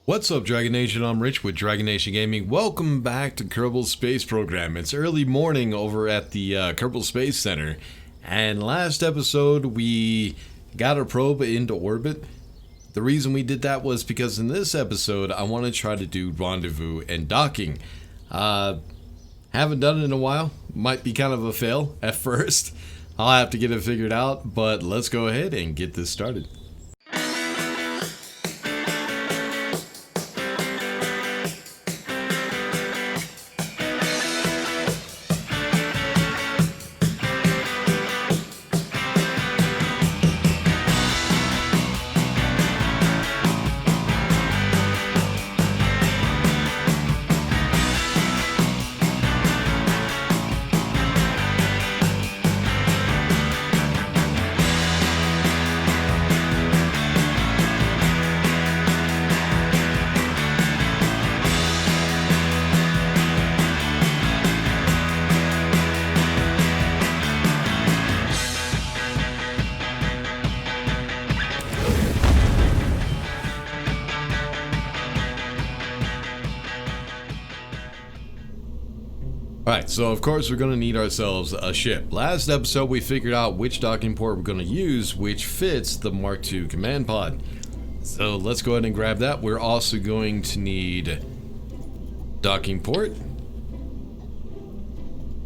What's up, Dragon Nation? I'm Rich with Dragon Nation Gaming. Welcome back to Kerbal Space Program. It's early morning over at the Kerbal Space Center, and last episode we got a probe into orbit. The reason we did that was because in this episode I want to try to do rendezvous and docking. Haven't done it in a while. Might be kind of a fail at first. I'll have to get it figured out, but let's go ahead and get this started. Alright, so of course we're going to need ourselves a ship. Last episode we figured out which docking port we're going to use, which fits the Mark II command pod. So let's go ahead and grab that. We're also going to need docking port.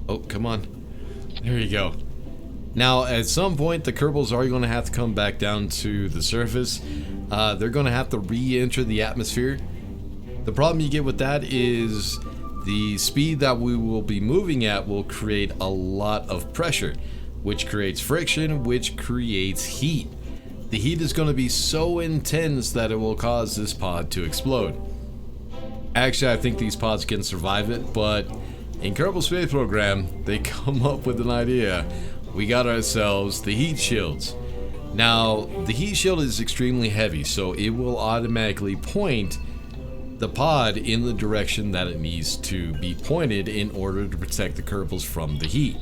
Oh, come on. There you go. Now at some point the Kerbals are going to have to come back down to the surface. They're going to have to re-enter the atmosphere. The problem you get with that is the speed that we will be moving at will create a lot of pressure, which creates friction, which creates heat. The heat is going to be so intense that it will cause this pod to explode. Actually, I think these pods can survive it, but in Kerbal Space Program, they come up with an idea. We got ourselves the heat shields. Now, the heat shield is extremely heavy, so it will automatically point the pod in the direction that it needs to be pointed in order to protect the Kerbals from the heat.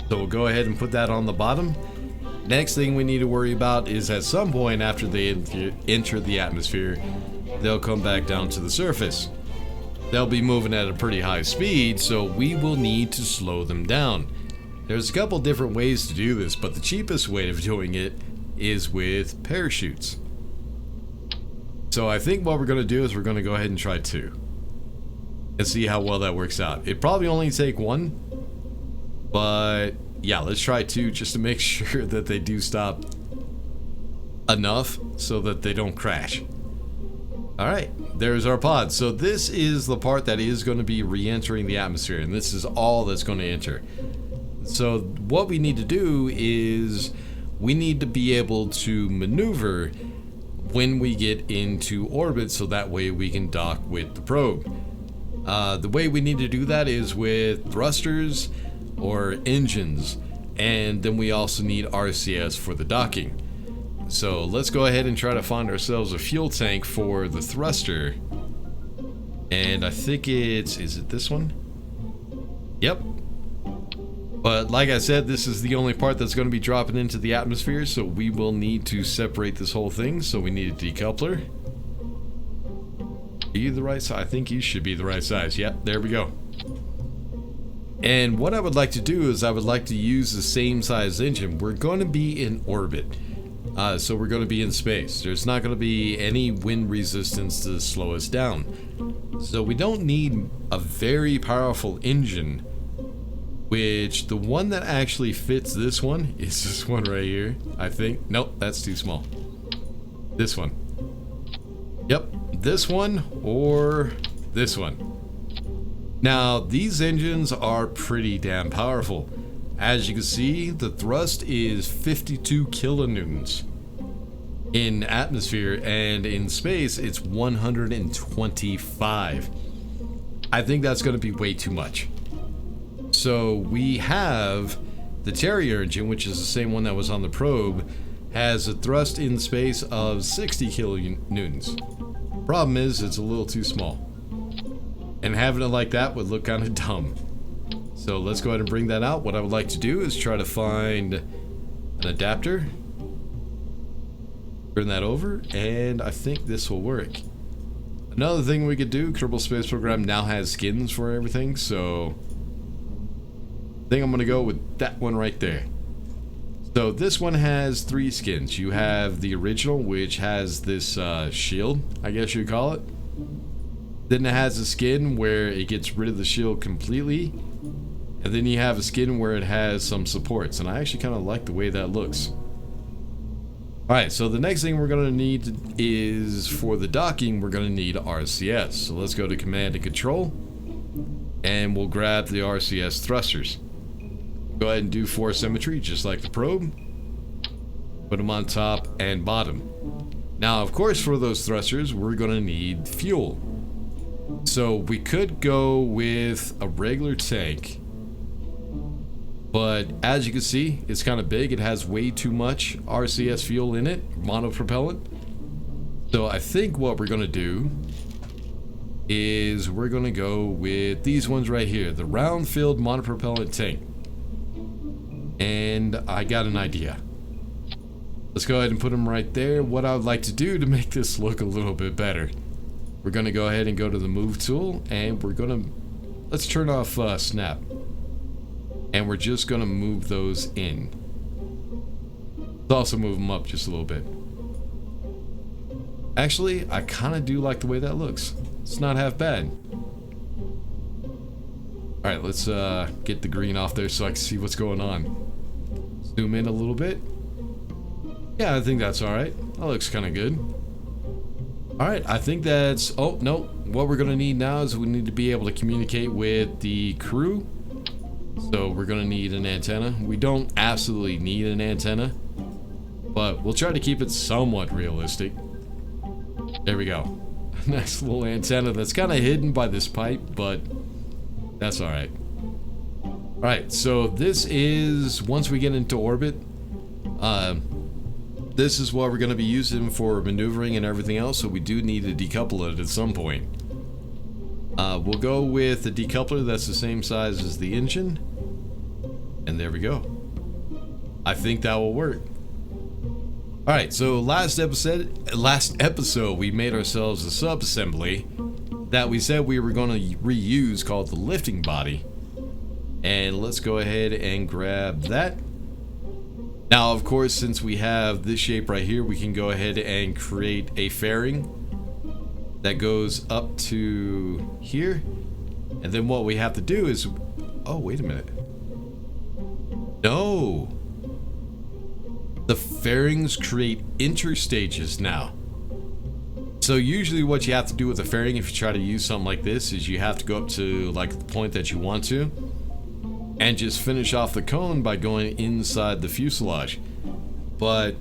So we'll go ahead and put that on the bottom. Next thing we need to worry about is at some point after they enter the atmosphere, they'll come back down to the surface. They'll be moving at a pretty high speed, so we will need to slow them down. There's a couple different ways to do this, but the cheapest way of doing it is with parachutes. So I think what we're going to do is we're going to go ahead and try two and see how well that works out. It probably only take one, but yeah, let's try two just to make sure that they do stop enough so that they don't crash. Alright, there's our pod. So this is the part that is going to be re-entering the atmosphere, and this is all that's going to enter. So what we need to do is we need to be able to maneuver when we get into orbit, so that way we can dock with the probe. The way we need to do that is with thrusters or engines, and then we also need RCS for the docking. So let's go ahead and try to find ourselves a fuel tank for the thruster, and I think is it this one? Yep. But like I said, this is the only part that's going to be dropping into the atmosphere, so we will need to separate this whole thing. So we need a decoupler. Are you the right size? I think you should be the right size. Yep, there we go. And what I would like to do is I would like to use the same size engine. We're going to be in orbit. So we're going to be in space. There's not going to be any wind resistance to slow us down. So we don't need a very powerful engine. Which, the one that actually fits this one is this one right here, I think. Nope, that's too small. This one. Yep, this one or this one. Now, these engines are pretty damn powerful. As you can see, the thrust is 52 kilonewtons in atmosphere, and in space, it's 125. I think that's going to be way too much. So we have the Terrier engine, which is the same one that was on the probe, has a thrust in space of 60 kilonewtons. Problem is, it's a little too small. And having it like that would look kind of dumb. So let's go ahead and bring that out. What I would like to do is try to find an adapter. Turn that over, and I think this will work. Another thing we could do, Kerbal Space Program now has skins for everything, so I think I'm going to go with that one right there. So this one has 3 skins. You have the original, which has this shield, I guess you'd call it. Then it has a skin where it gets rid of the shield completely. And then you have a skin where it has some supports. And I actually kind of like the way that looks. Alright, so the next thing we're going to need is, for the docking, we're going to need RCS. So let's go to Command and Control. And we'll grab the RCS thrusters. Go ahead and do force symmetry, just like the probe. Put them on top and bottom. Now, of course, for those thrusters, we're going to need fuel. So we could go with a regular tank. But as you can see, it's kind of big. It has way too much RCS fuel in it, monopropellant. So I think what we're going to do is we're going to go with these ones right here. The round-filled monopropellant tank. And I got an idea. Let's go ahead and put them right there. What I would like to do to make this look a little bit better, we're going to go ahead and go to the move tool, and we're going to, let's turn off snap. And we're just going to move those in. Let's also move them up just a little bit. Actually, I kind of do like the way that looks. It's not half bad. Alright, let's get the green off there so I can see what's going on. Zoom in a little bit. Yeah, I think that's alright. That looks kind of good. Alright, I think that's... Oh, no. What we're going to need now is we need to be able to communicate with the crew. So we're going to need an antenna. We don't absolutely need an antenna, but we'll try to keep it somewhat realistic. There we go. Nice little antenna that's kind of hidden by this pipe, but that's alright. Alright, so this is, once we get into orbit, this is what we're going to be using for maneuvering and everything else, so we do need to decouple it at some point. We'll go with a decoupler that's the same size as the engine, and there we go. I think that will work. Alright, so last episode we made ourselves a sub-assembly that we said we were going to reuse called the lifting body. And let's go ahead and grab that. Now, of course, since we have this shape right here, we can go ahead and create a fairing that goes up to here. And then what we have to do is... Oh, wait a minute. No! The fairings create interstages now. So usually what you have to do with a fairing if you try to use something like this is you have to go up to like the point that you want to and just finish off the cone by going inside the fuselage. But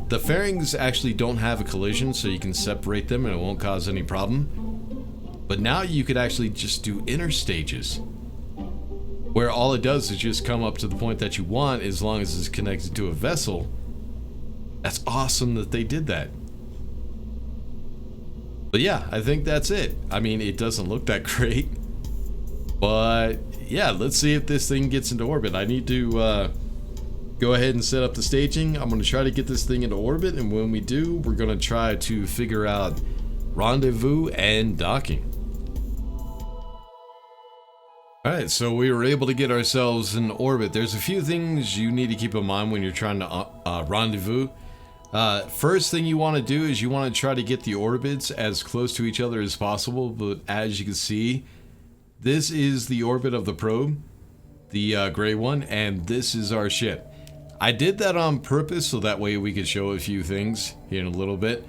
the fairings actually don't have a collision, so you can separate them and it won't cause any problem. But now you could actually just do interstages, where all it does is just come up to the point that you want as long as it's connected to a vessel. That's awesome that they did that. But yeah, I think that's it. I mean, it doesn't look that great, but yeah, let's see if this thing gets into orbit. I need to go ahead and set up the staging. I'm going to try to get this thing into orbit, and when we do, we're going to try to figure out rendezvous and docking. Alright, so we were able to get ourselves in orbit. There's a few things you need to keep in mind when you're trying to rendezvous. First thing you want to do is you want to try to get the orbits as close to each other as possible, but as you can see, this is the orbit of the probe, the gray one, and this is our ship. I did that on purpose so that way we could show a few things here in a little bit.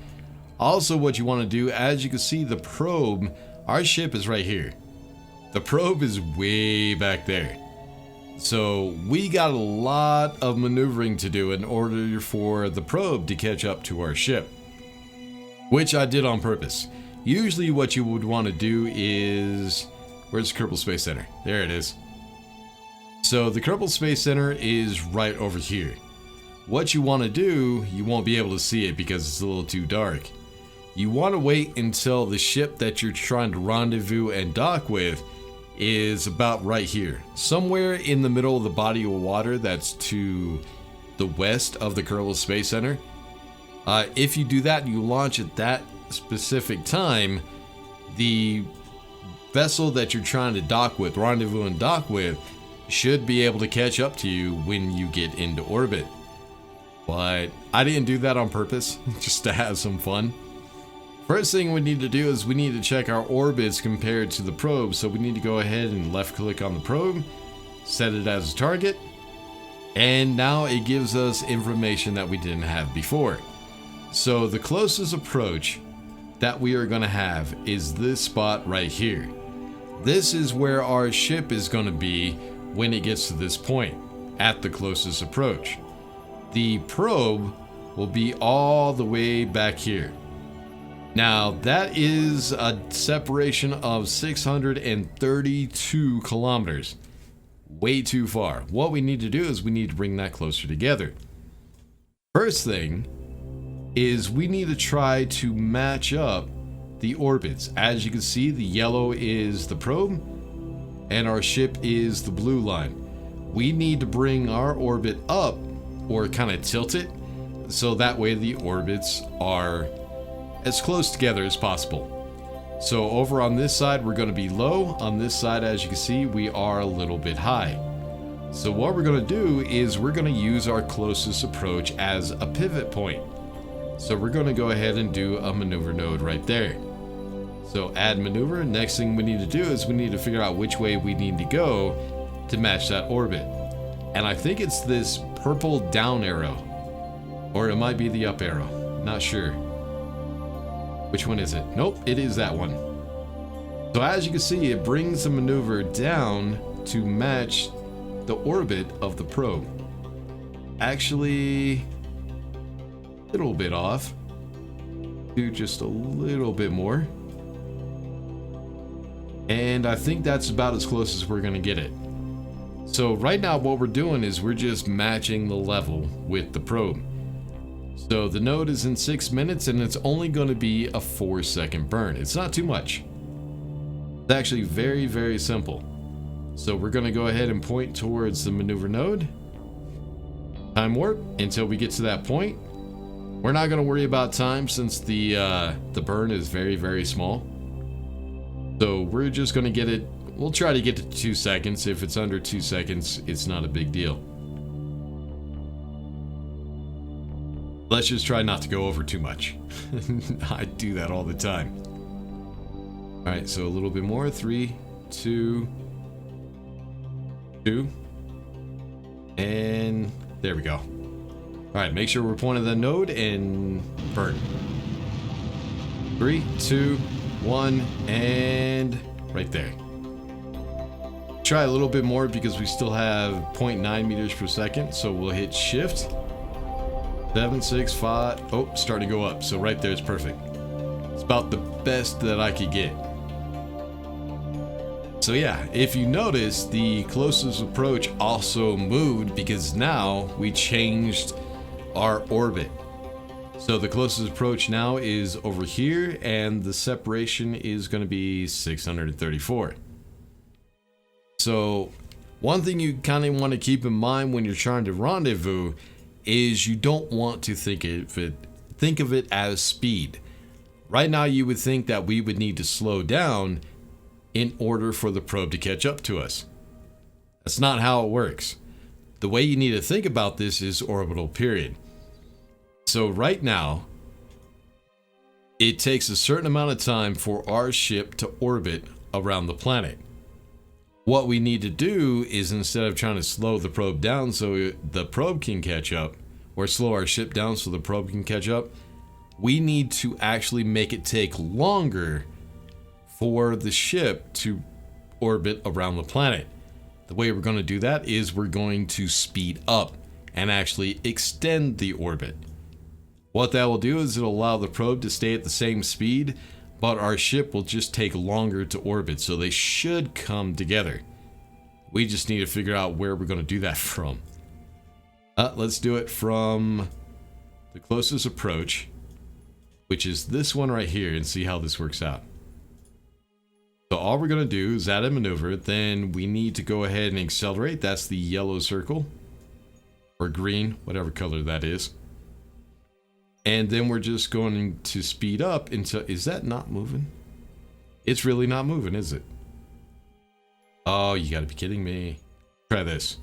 Also, what you want to do, as you can see, the probe, our ship is right here. The probe is way back there. So we got a lot of maneuvering to do in order for the probe to catch up to our ship, which I did on purpose. Usually what you would want to do is... Where's the Kerbal Space Center? There it is. So the Kerbal Space Center is right over here. What you want to do, you won't be able to see it because it's a little too dark. You want to wait until the ship that you're trying to rendezvous and dock with is about right here. Somewhere in the middle of the body of water that's to the west of the Kerbal Space Center. If you do that, you launch at that specific time, the vessel that you're trying to dock with, rendezvous and dock with, should be able to catch up to you when you get into orbit. But I didn't do that on purpose, just to have some fun. First thing we need to do is we need to check our orbits compared to the probe. So we need to go ahead and left click on the probe, set it as a target, and now it gives us information that we didn't have before. So the closest approach that we are going to have is this spot right here. This is where our ship is going to be when it gets to this point, at the closest approach. The probe will be all the way back here. Now that is a separation of 632 kilometers. Way too far. What we need to do is we need to bring that closer together. First thing is we need to try to match up the orbits. As you can see, the yellow is the probe and our ship is the blue line. We need to bring our orbit up, or kind of tilt it, so that way the orbits are as close together as possible. So over on this side we're going to be low. On this side, as you can see, we are a little bit high. So what we're going to do is we're going to use our closest approach as a pivot point. So we're going to go ahead and do a maneuver node right there. So add maneuver. Next thing we need to do is we need to figure out which way we need to go to match that orbit. And I think it's this purple down arrow, or it might be the up arrow, not sure. Which one is it? Nope, it is that one. So as you can see, it brings the maneuver down to match the orbit of the probe. Actually, a little bit off. Do just a little bit more. And I think that's about as close as we're gonna get it. So right now what we're doing is we're just matching the level with the probe. So the node is in 6 minutes and it's only going to be a 4-second burn. It's not too much. It's actually very, very simple. So we're going to go ahead and point towards the maneuver node. Time warp until we get to that point. We're not going to worry about time since the burn is very, very small. So we're just going to get it. We'll try to get to 2 seconds. If it's under 2 seconds, it's not a big deal. Let's just try not to go over too much. I do that all the time. Alright, so a little bit more. 3, 2, 2. And there we go. Alright, make sure we're pointing the node and burn. 3, 2, 1, and right there. Try a little bit more because we still have 0.9 meters per second, so we'll hit shift. 7, 6, 5. Oh, starting to go up. So right there is perfect. It's about the best that I could get. So yeah, if you notice, the closest approach also moved because now we changed our orbit. So the closest approach now is over here and the separation is going to be 634. So one thing you kind of want to keep in mind when you're trying to rendezvous is you don't want to think of it as speed. Right now you would think that we would need to slow down in order for the probe to catch up to us. That's not how it works. The way you need to think about this is orbital period. So right now, it takes a certain amount of time for our ship to orbit around the planet. What we need to do is, instead of trying to slow the probe down so the probe can catch up, or slow our ship down so the probe can catch up, we need to actually make it take longer for the ship to orbit around the planet. The way we're going to do that is we're going to speed up and actually extend the orbit. What that will do is it'll allow the probe to stay at the same speed, but our ship will just take longer to orbit, so they should come together. We just need to figure out where we're going to do that from. Let's do it from the closest approach, which is this one right here, and see how this works out. So all we're going to do is add a maneuver, then we need to go ahead and accelerate. That's the yellow circle, or green, whatever color that is. And then we're just going to speed up until... Is that not moving? It's really not moving, is it? Oh, you gotta be kidding me. Try this.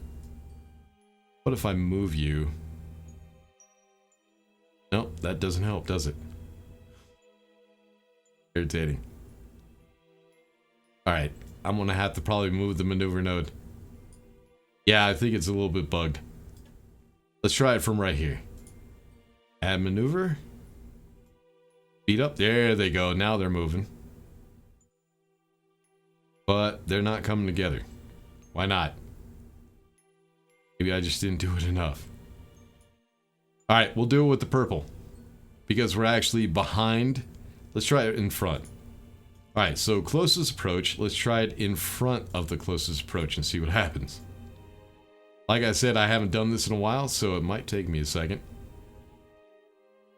What if I move you? Nope, that doesn't help, does it? Irritating. Alright, I'm gonna have to probably move the maneuver node. Yeah, I think it's a little bit bugged. Let's try it from right here. Add maneuver. Speed up. There they go. Now they're moving. But they're not coming together. Why not? Maybe I just didn't do it enough. Alright, we'll do it with the purple. Because we're actually behind. Let's try it in front. Alright, so closest approach. Let's try it in front of the closest approach and see what happens. Like I said, I haven't done this in a while, so it might take me a second.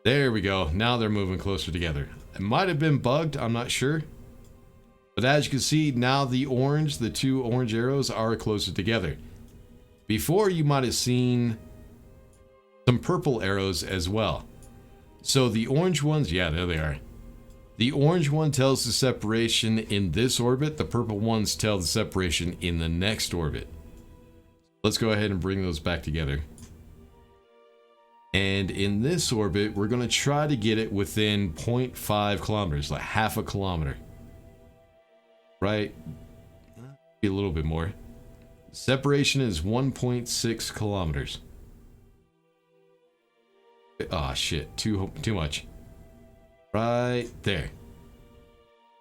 There we go. Now they're moving closer together. It might have been bugged, I'm not sure. But as you can see, now the two orange arrows are closer together. Before, you might have seen some purple arrows as well. So the orange ones, yeah, there they are. The orange one tells the separation in this orbit. The purple ones tell the separation in the next orbit. Let's go ahead and bring those back together. And in this orbit, we're going to try to get it within 0.5 kilometers, like half a kilometer. Right? Be a little bit more. Separation is 1.6 kilometers. Ah, shit. Too much. Right there.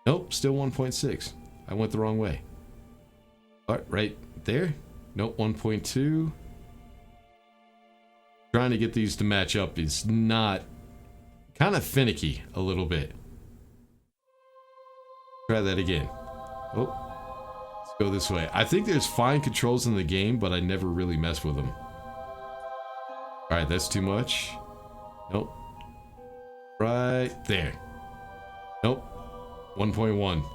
Nope, still 1.6. I went the wrong way. All right there. Nope, 1.2. Trying to get these to match up is not... kind of finicky a little bit. Try that again. Oh, let's go this way. I think there's fine controls in the game, but I never really mess with them. Alright, that's too much. Nope. Right there. Nope. 1.1.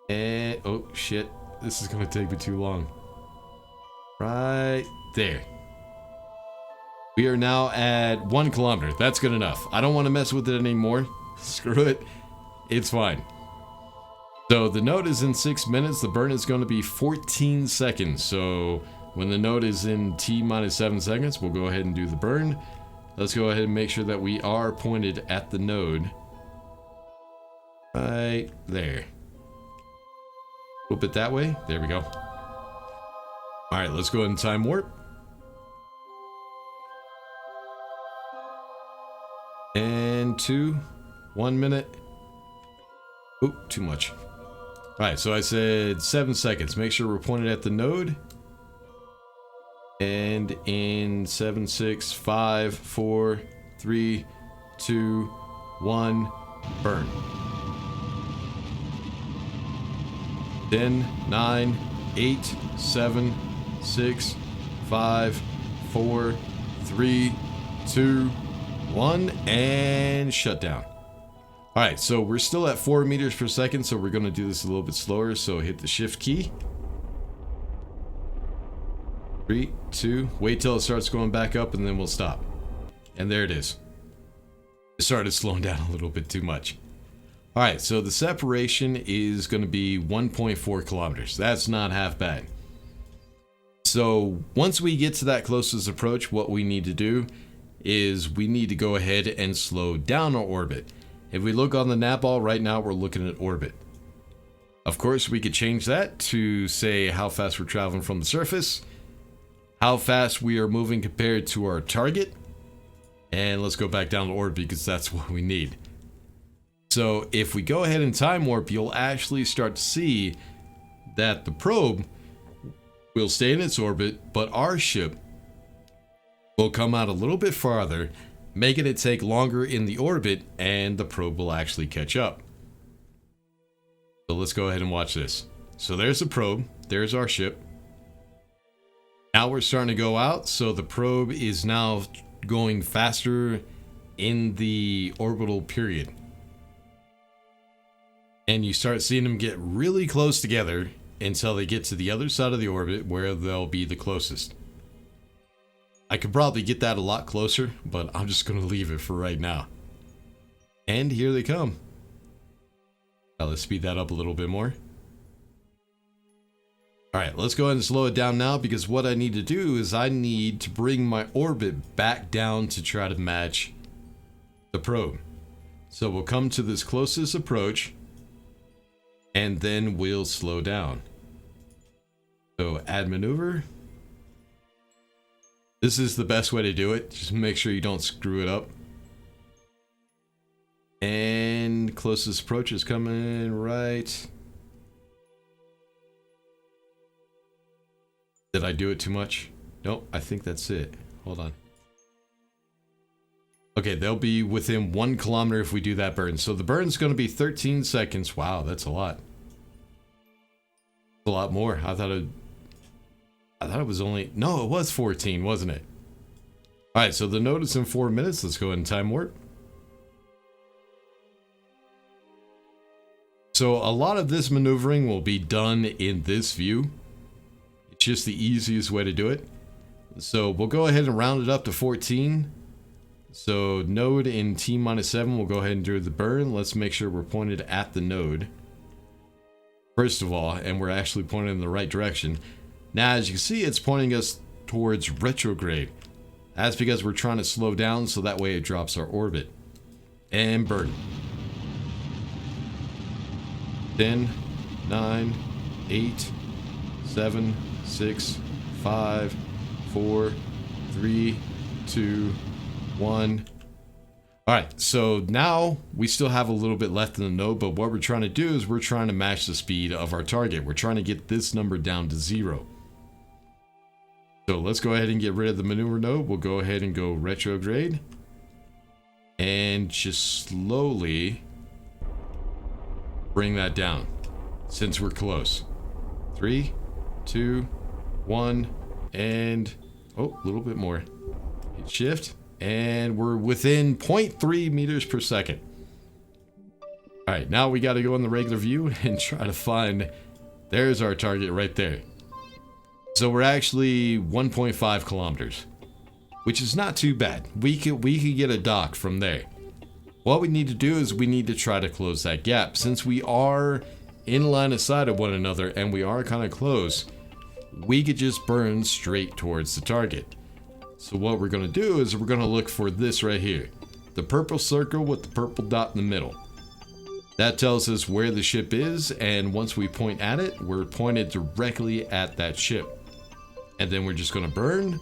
And... oh, shit. This is going to take me too long. Right there. We are now at 1 kilometer. That's good enough. I don't want to mess with it anymore. Screw it. It's fine. So the node is in 6 minutes. The burn is going to be 14 seconds. So when the node is in T-minus 7 seconds, we'll go ahead and do the burn. Let's go ahead and make sure that we are pointed at the node. Right there. Flip it that way. There we go. Alright, let's go ahead and time warp. And 2, 1 minute. Oop, too much. Alright, so I said 7 seconds. Make sure we're pointed at the node. And in 7, 6, 5, 4, 3, 2, 1, burn. 10, 9, 8, 7, 6, 5, 4, 3, 2, 1, and shut down. Alright, so we're still at 4 meters per second, so we're going to do this a little bit slower. So hit the shift key. 3, 2, wait till it starts going back up and then we'll stop. And there it is. It started slowing down a little bit too much. Alright, so the separation is going to be 1.4 kilometers. That's not half bad. So once we get to that closest approach, what we need to do is we need to go ahead and slow down our orbit. If we look on the nav ball right now, we're looking at orbit. Of course, we could change that to say how fast we're traveling from the surface, how fast we are moving compared to our target, and let's go back down to orbit because that's what we need. So if we go ahead and time warp, you'll actually start to see that the probe will stay in its orbit, but our ship will come out a little bit farther, making it take longer in the orbit, and the probe will actually catch up. So let's go ahead and watch this. So there's the probe, there's our ship. Now we're starting to go out, so the probe is now going faster in the orbital period. And you start seeing them get really close together until they get to the other side of the orbit where they'll be the closest. I could probably get that a lot closer, but I'm just going to leave it for right now. And here they come. Now let's speed that up a little bit more. Alright, let's go ahead and slow it down now, because what I need to do is I need to bring my orbit back down to try to match the probe. So we'll come to this closest approach, and then we'll slow down. So add maneuver. This is the best way to do it. Just make sure you don't screw it up. And closest approach is coming right. Did I do it too much? Nope, I think that's it. Hold on. Okay, they'll be within 1 kilometer if we do that burn. So the burn's going to be 13 seconds. Wow, that's a lot. A lot more. I thought it was only... No, it was 14, wasn't it? Alright, so the node is in 4 minutes. Let's go ahead and time warp. So a lot of this maneuvering will be done in this view. It's just the easiest way to do it. So we'll go ahead and round it up to 14. So node in T-7, we'll go ahead and do the burn. Let's make sure we're pointed at the node. First of all, and we're actually pointed in the right direction. Now, as you can see, it's pointing us towards retrograde. That's because we're trying to slow down so that way it drops our orbit. And burn. 10, 9, 8, 7, 6, 5, 4, 3, 2, 1. Alright, so now we still have a little bit left in the node, but what we're trying to do is we're trying to match the speed of our target. We're trying to get this number down to 0. So let's go ahead and get rid of the maneuver node. We'll go ahead and go retrograde. And just slowly bring that down since we're close. 3, 2, 1, and oh, a little bit more. Hit shift. And we're within 0.3 meters per second. Alright, now we got to go in the regular view and try to find... There's our target right there. So we're actually 1.5 kilometers. Which is not too bad. We could get a dock from there. What we need to do is we need to try to close that gap. Since we are in line of sight of one another and we are kind of close, we could just burn straight towards the target. So what we're going to do is we're going to look for this right here. The purple circle with the purple dot in the middle. That tells us where the ship is, and once we point at it, we're pointed directly at that ship. And then we're just going to burn.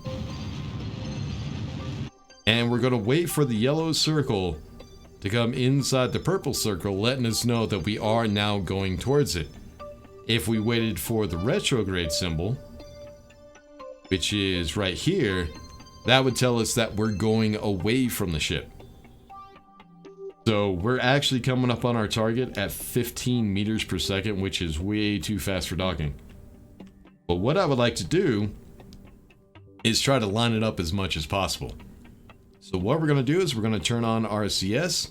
And we're going to wait for the yellow circle to come inside the purple circle, letting us know that we are now going towards it. If we waited for the retrograde symbol, which is right here, that would tell us that we're going away from the ship. So we're actually coming up on our target at 15 meters per second, which is way too fast for docking. But what I would like to do is try to line it up as much as possible. So what we're going to do is we're going to turn on RCS.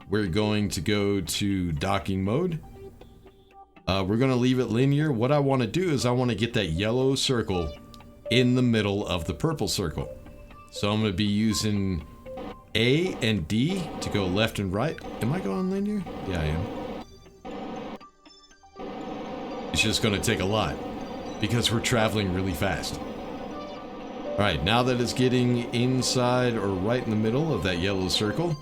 We're going to go to docking mode. We're going to leave it linear. What I want to do is I want to get that yellow circle in the middle of the purple circle. So I'm going to be using A and D to go left and right. Am I going linear? Yeah, I am. It's just going to take a lot because we're traveling really fast. Alright, now that it's getting inside or right in the middle of that yellow circle,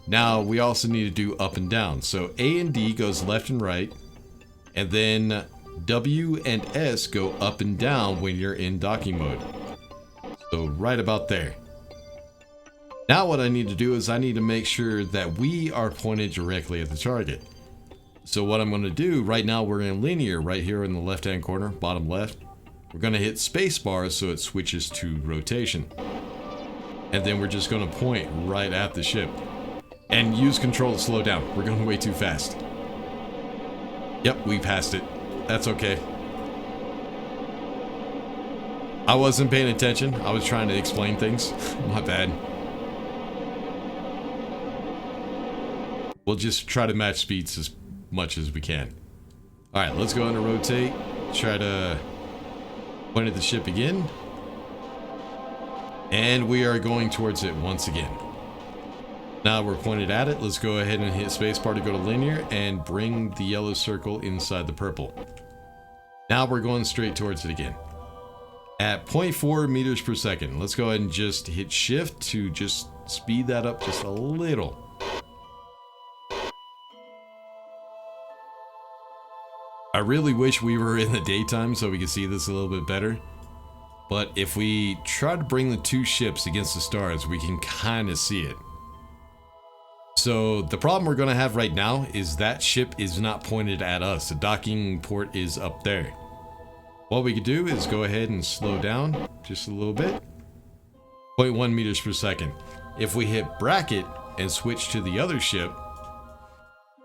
now we also need to do up and down. So A and D goes left and right, and then W and S go up and down when you're in docking mode. So right about there. Now what I need to do is I need to make sure that we are pointed directly at the target. So what I'm going to do, right now we're in linear right here in the left hand corner, bottom left. We're going to hit spacebar so it switches to rotation. And then we're just going to point right at the ship. And use control to slow down. We're going way too fast. Yep, we passed it. That's okay. I wasn't paying attention. I was trying to explain things. My bad. We'll just try to match speeds as much as we can. Alright, let's go into rotate. Try to point at the ship again. And we are going towards it once again. Now we're pointed at it. Let's go ahead and hit spacebar to go to linear and bring the yellow circle inside the purple. Now we're going straight towards it again. At 0.4 meters per second. Let's go ahead and just hit shift to just speed that up just a little. I really wish we were in the daytime so we could see this a little bit better. But if we try to bring the two ships against the stars, we can kind of see it. So the problem we're going to have right now is that ship is not pointed at us. The docking port is up there. What we could do is go ahead and slow down just a little bit. 0.1 meters per second. If we hit bracket and switch to the other ship,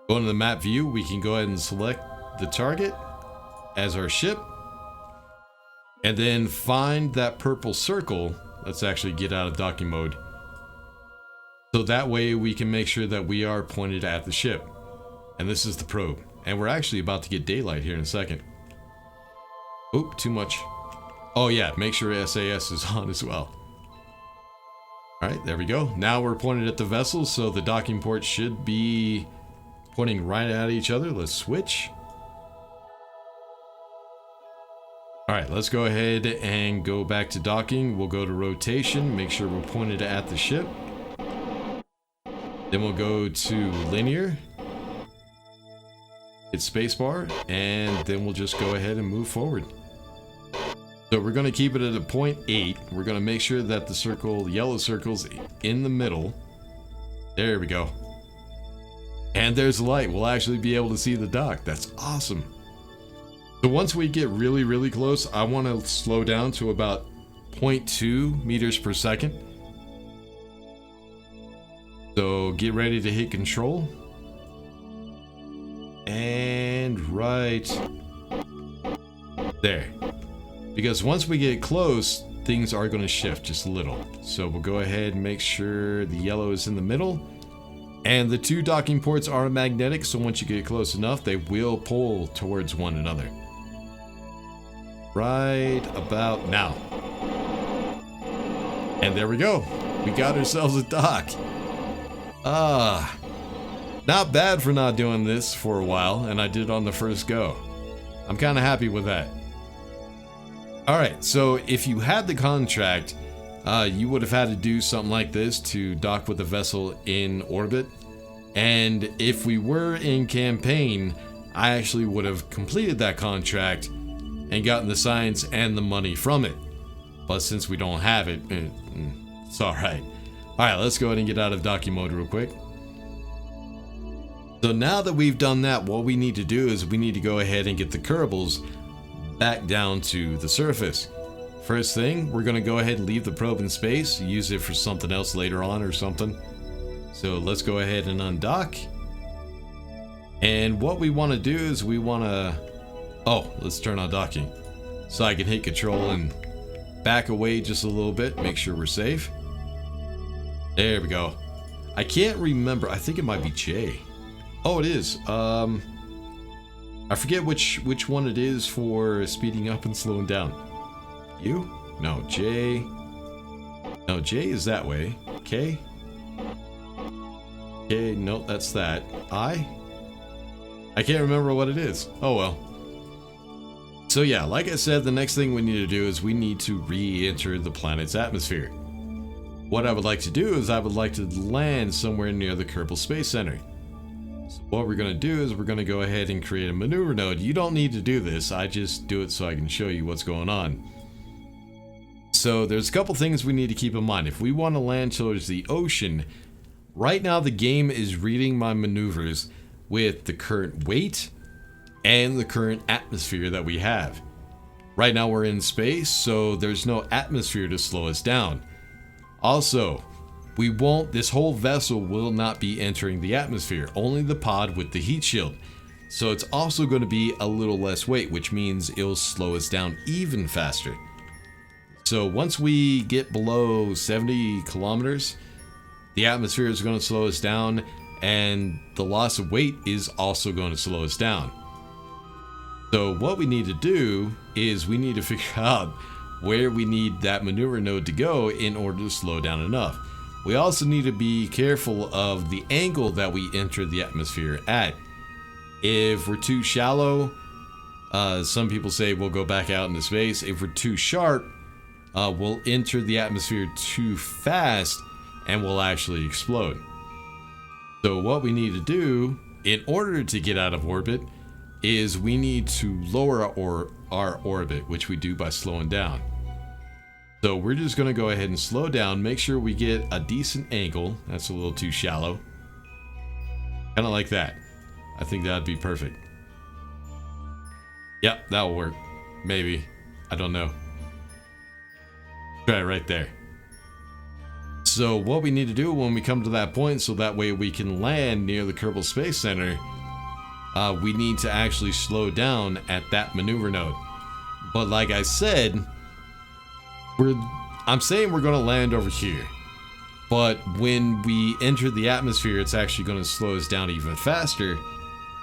go into the map view, we can go ahead and select the target as our ship. And then find that purple circle. Let's actually get out of docking mode. So that way we can make sure that we are pointed at the ship. And this is the probe. And we're actually about to get daylight here in a second. Oop, too much. Oh yeah, make sure SAS is on as well. Alright, there we go. Now we're pointed at the vessel, so the docking port should be pointing right at each other. Let's switch. Alright, let's go ahead and go back to docking. We'll go to rotation, make sure we're pointed at the ship. Then we'll go to linear. Hit spacebar, and then we'll just go ahead and move forward. So we're going to keep it at a 0.8. We're going to make sure that the circle, the yellow circle's in the middle. There we go. And there's light. We'll actually be able to see the dock. That's awesome. So once we get really, really close, I want to slow down to about 0.2 meters per second. So get ready to hit control. And right there. Because once we get close, things are going to shift just a little. So we'll go ahead and make sure the yellow is in the middle. And the two docking ports are magnetic, so once you get close enough, they will pull towards one another. Right about now. And there we go. We got ourselves a dock. Not bad for not doing this for a while, and I did it on the first go. I'm kind of happy with that. Alright, so if you had the contract, you would have had to do something like this to dock with a vessel in orbit. And if we were in campaign, I actually would have completed that contract and gotten the science and the money from it. But since we don't have it, it's alright. Alright, let's go ahead and get out of docking mode real quick. So now that we've done that, what we need to do is we need to go ahead and get the Kerbals back down to the surface. First thing, we're going to go ahead and leave the probe in space, use it for something else later on or something. So let's go ahead and undock. And what we want to do is we want to... Oh, let's turn on docking. So I can hit control and back away just a little bit, make sure we're safe. There we go. I can't remember, I think it might be J. Oh, it is. I forget which one it is for speeding up and slowing down. U? No, J. No, J is that way. K? K, no, that's that. I can't remember what it is. Oh well. So yeah, like I said, the next thing we need to do is we need to re-enter the planet's atmosphere. What I would like to do is I would like to land somewhere near the Kerbal Space Center. So what we're going to do is we're going to go ahead and create a maneuver node. You don't need to do this, I just do it so I can show you what's going on. So there's a couple things we need to keep in mind. If we want to land towards the ocean, right now the game is reading my maneuvers with the current weight and the current atmosphere that we have. Right now we're in space, so there's no atmosphere to slow us down. Also, this whole vessel will not be entering the atmosphere, only the pod with the heat shield. So it's also going to be a little less weight, which means it'll slow us down even faster. So once we get below 70 kilometers, the atmosphere is going to slow us down, and the loss of weight is also going to slow us down. So what we need to do is we need to figure out where we need that maneuver node to go in order to slow down enough. We also need to be careful of the angle that we enter the atmosphere at. If we're too shallow, some people say we'll go back out into space. If we're too sharp, we'll enter the atmosphere too fast and we'll actually explode. So what we need to do in order to get out of orbit is we need to lower our orbit, which we do by slowing down. So we're just going to go ahead and slow down, make sure we get a decent angle. That's a little too shallow. Kind of like that. I think that'd be perfect. Yep, that'll work. Maybe. I don't know. Try it right there. So what we need to do when we come to that point, so that way we can land near the Kerbal Space Center, we need to actually slow down at that maneuver node. But like I said, I'm saying we're going to land over here. But when we enter the atmosphere, it's actually going to slow us down even faster,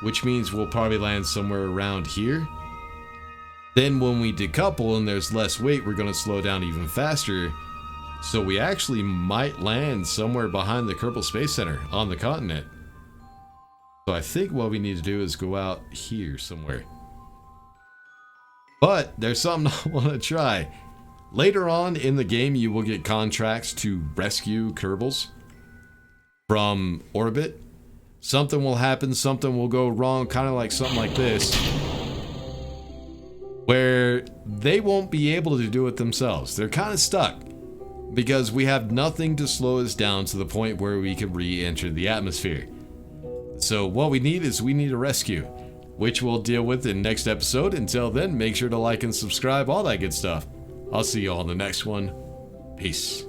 which means we'll probably land somewhere around here. Then when we decouple and there's less weight, we're going to slow down even faster. So we actually might land somewhere behind the Kerbal Space Center on the continent. So I think what we need to do is go out here somewhere. But there's something I want to try. Later on in the game, you will get contracts to rescue Kerbals from orbit. Something will happen, something will go wrong, kind of like something like this, where they won't be able to do it themselves. They're kind of stuck because we have nothing to slow us down to the point where we can re-enter the atmosphere. So what we need is we need a rescue, which we'll deal with in next episode. Until then, make sure to like and subscribe, all that good stuff. I'll see you all in the next one. Peace.